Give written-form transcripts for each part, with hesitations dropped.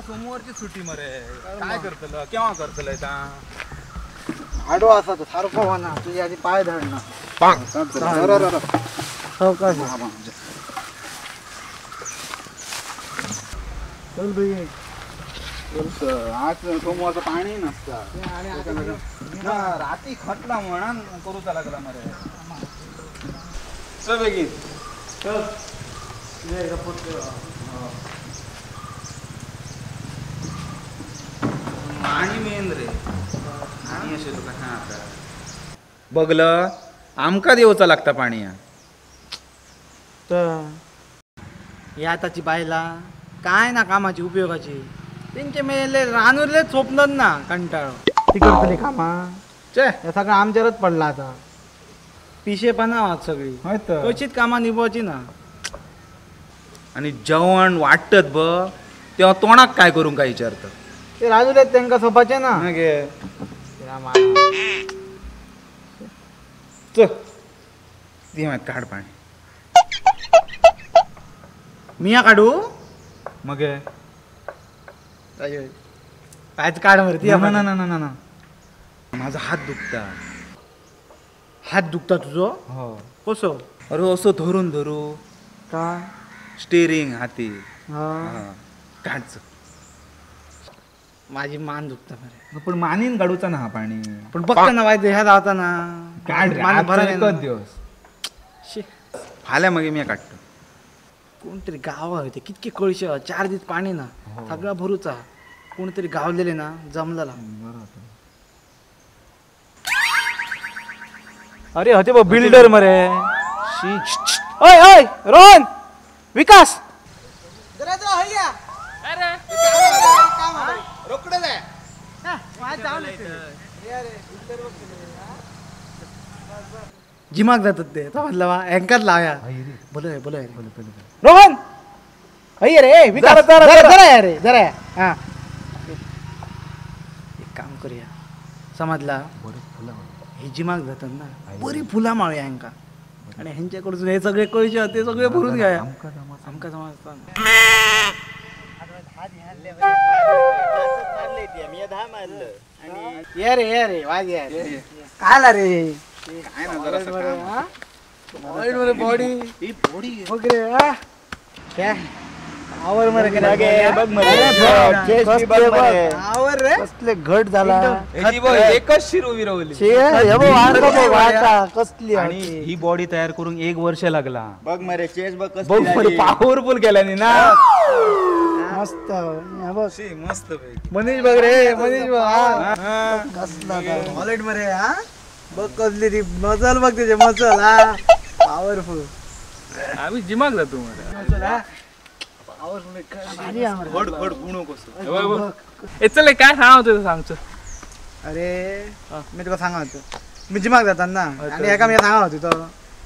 सोमवारची सुट्टी मरे काय करतलं केव्हा करतलंय ता आडो असा तो सारखं होणार तुझी आधी पाय धरणं चल भाई आज सोमवारचं पाणी नसतं रात्री खटला म्हणा करूचा लागला मरे चल बेगीन चल आणि मेन रे आणि असे तुका हा आता बघलं आमका देवचा लागता पाणी तर या आताची बायला काय ना कामाची उपयोगाची त्यांचे मेले रानूरले झोपणार ना कंटाळो ती करतली कामा चे हे सगळं आमच्यावरच पडला आता पिशेपणा आहात सगळी क्वचित कामा निभवायची ना आणि जेवण वाटत ब तेव्हा तोंडाक काय करून काय विचारत ते राजूले त्यांना सोपाचे ना काढ पाणी मिया काढू मग पायच काढ मरती ना माझा हात दुखता हात दुखता तुझो हो कसो अरे असं धरून धरू काय स्टेरिंग हाती हा काढच माझी मान दुखता मरे पण मानीन काढूचा ना हा पाणी पण बघता ना वायदे ह्या धावता ना काढ मान भरा दिवस शी हाल्या मग मी काढतो कोणतरी गाव होते कितके कळश 4 दिवस पाणी ना सगळा भरूचा कोणतरी गावलेले ना जमलेला अरे होते बा बिल्डर मरे ओय ओय रोहन विकास जिमाक जातात ते म्हटलं वा अँकर लावया बोल बोल रोहन अय्ये रे विकास जरा रे जरा हा एक काम करूया समजला हे जिमाक जातात ना बरी फुला माळूया ह्यांका आणि ह्यांच्याकडून हे सगळे कळचे ते सगळे भरून घ्या आमका समजता ये रे वाज काय रे काय ना जरा बॉडी बघ रे काय आवर मरे बघ मरे आवर रे कसले घट झाला एकच शिरू विरवली कसली आणि ही बॉडी तयार करून 1 वर्ष लागला बघ मरे चेस बघ बघ मरे पॉवरफुल केल्यानी ना मस्त मस्त मनीष बघ रे मनीष बघ कसला हॉलिड मरे हा बघ कसली ती मसल बघ त्याचे मसल हा पॉवरफुल आम्ही जिमाक जातो चल काय सांगतो सांगतो अरे मी तुला सांगा होतो मी जिमाक जातात ना आणि एका मी सांगा होती तो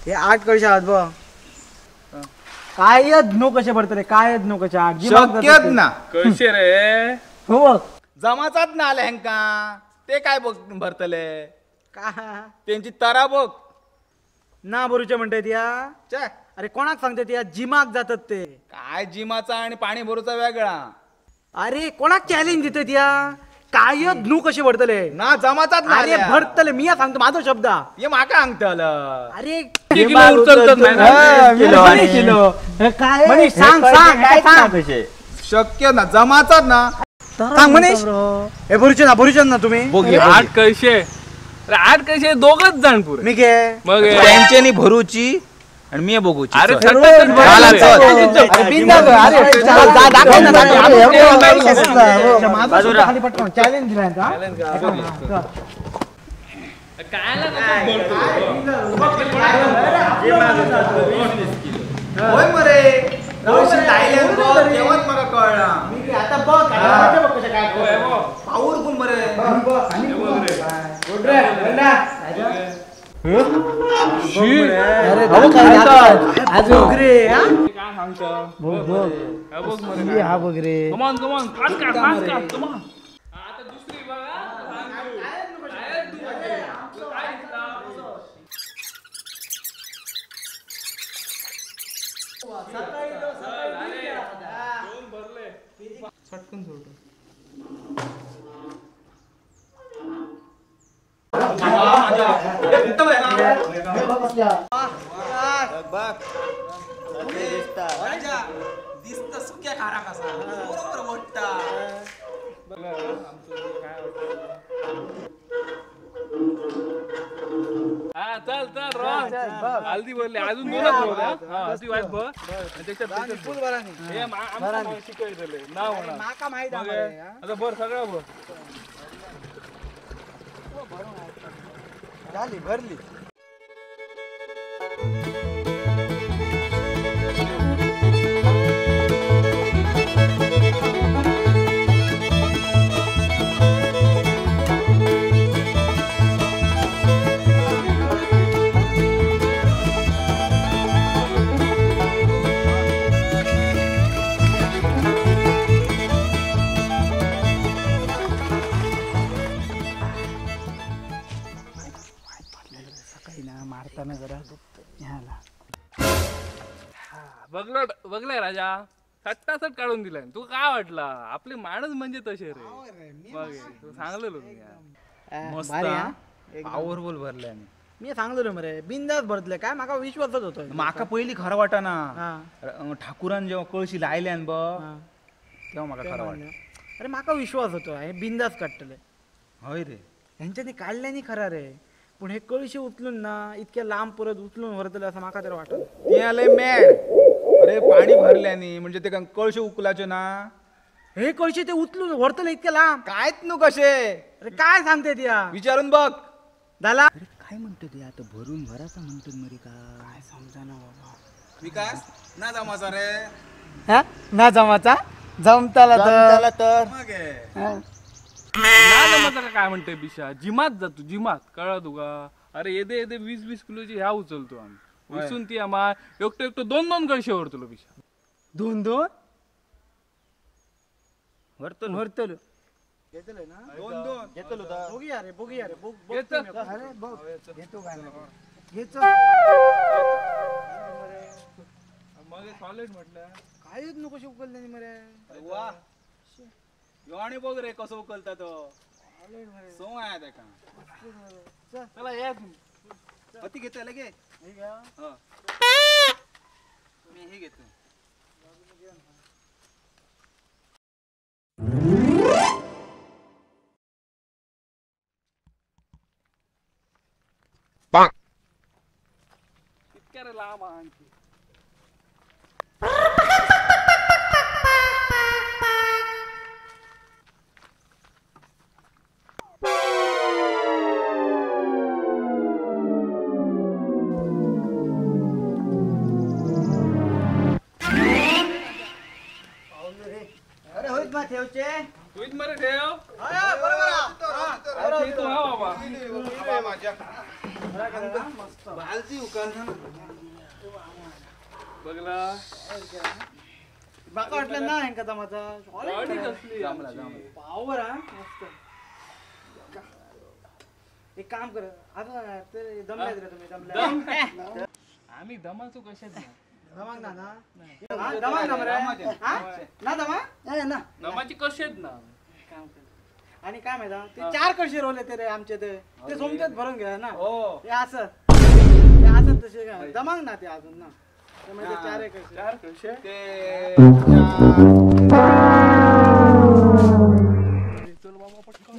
हे 8 कळशे आहात बघ काय नो कसे पडतले काय नो कसे 8 शक्यच ना कसे रे हो बघ जमाचाच ना आले हेंका ते काय बघ भरतले का त्यांची तरा बघ ना भरूचे म्हणतात या अरे कोणाक सांगतात या जिमाक जातात ते काय जिमाचा आणि पाणी भरूचा वेगळा अरे कोणाक चॅलेंज देतात या काय नो कसे भरतले ना जमाचाच ना अरे भरतले मी सांगतो माझा शब्द हे माका सांगतल अरे काय सांग शक्य ना जमाचाच ना सांग मनीष हे भरूचे ना तुम्ही बघ 8 कळशे 8 कळशे दोघच जण पुरे मी घे मग त्यांच्यानी भरूची आणि मी बघूची अरे चल. चॅलेंज दिलाय होय मरे पैसे लायल्यान बघ, तेव्हाच मला कळला. आता बघ बघ कशा काय पाऊर पण बरे. काय सांगतो हा बघ रे कमान कमान फास्ट काढ कमान आता दुसरी बघा दिसत सुक्या खारा कसा बरोबर मोठा. हा चल चल रोहन हल्दी बोलले अजून दोनच बोलले हा ती वाईट बघ त्याच्यात फुल बरा नाही हे आम्हाला शिकवले नाव म्हणा माका माहित मग आहे आता बर सगळं बघ झाली भरली मारताना जरा ह्याला बघलाय राजा सट्टासट काढून दिलाय तू काय वाटला आपले माणूस म्हणजे तसे रे बघ तू सांगलेलो मी मस्त भारी हा? पॉवरफुल भरले. मी सांगलो मरे बिंदास भरतले काय माका विश्वासच होतो माका पहिली खरं वाटा ना हा ठाकुरान जेव्हा कळशी लायल्यान ब हा. तेव्हा माका खरं वाटलं. अरे माका विश्वास होतो हे बिंदास काढतले होय रे. ह्यांच्यानी काढल्यानी खरा रे पण हे कळशी उचलून ना इतक्या लांब परत उचलून भरतले असं माका तरी वाटत. ते आलंय मॅड. अरे पाणी भरल्यानी म्हणजे ते कळशी उकलाचे ना हे कळशी ते उचलून भरतले इतक्या लांब कायच नु कसे अरे काय सांगते त्या विचारून बघ. दाला काय म्हणतो ते आता भरून भराचा म्हणतो मरी काय समजा ना बाबा विकास ना जमाचा रे हा ना जमाचा जमताला तर तर मग हे. ना जमाचा काय म्हणते बिशा जिमात जातो जिमात कळा तुका अरे येदे येदे 20-20 किलोची ह्या उचलतो आम्ही उचलून ती आम्हा एकटो 2-2 कळशे ओढतो बिशा 2-2 भरतो भरतलो घेतलं ना 2-2 घेतलो बघूया रे बघूया रे बघ बघ घेतो. तुम्ही. अरे बघ घेतो काय नाही. घेतो मग सॉलिड म्हटलं काहीच नको शिकवलं नाही मरे वा ह्यो आणि बघ रे कसं उकलता तो सो आहे त्याका. चला या तुम्ही पती घेतोय लगे हे घ्या. हो. मी हे घेतो. इतक्या रे लांब आणखी अरे होईत मा ठेवचे तुझ मरे ठेव बरोबर ठेवतो हा बाबा बालती उकलता ना. बघला बाका वाटलं ना ह्यांका जमाचा गाडी कसली जमला जमला. पावर हा मस्त एक काम कर आता ते दमलायत रे तुम्ही दमलाय आम्ही दमाचो कशात नाही दमाग ना ना हा, दमाग ना मरे हा? ना दमा ना दमाची कशात ना काम कर आणि काय माहिती ते 4 कळशी रोवले ते रे आमचे ते सोमतेच भरून घ्या ना हो ते असं तसे काय दमाग ना ते अजून ना त्यामुळे ते 4 कळशी 4 कसे ते चल बाबा पटकन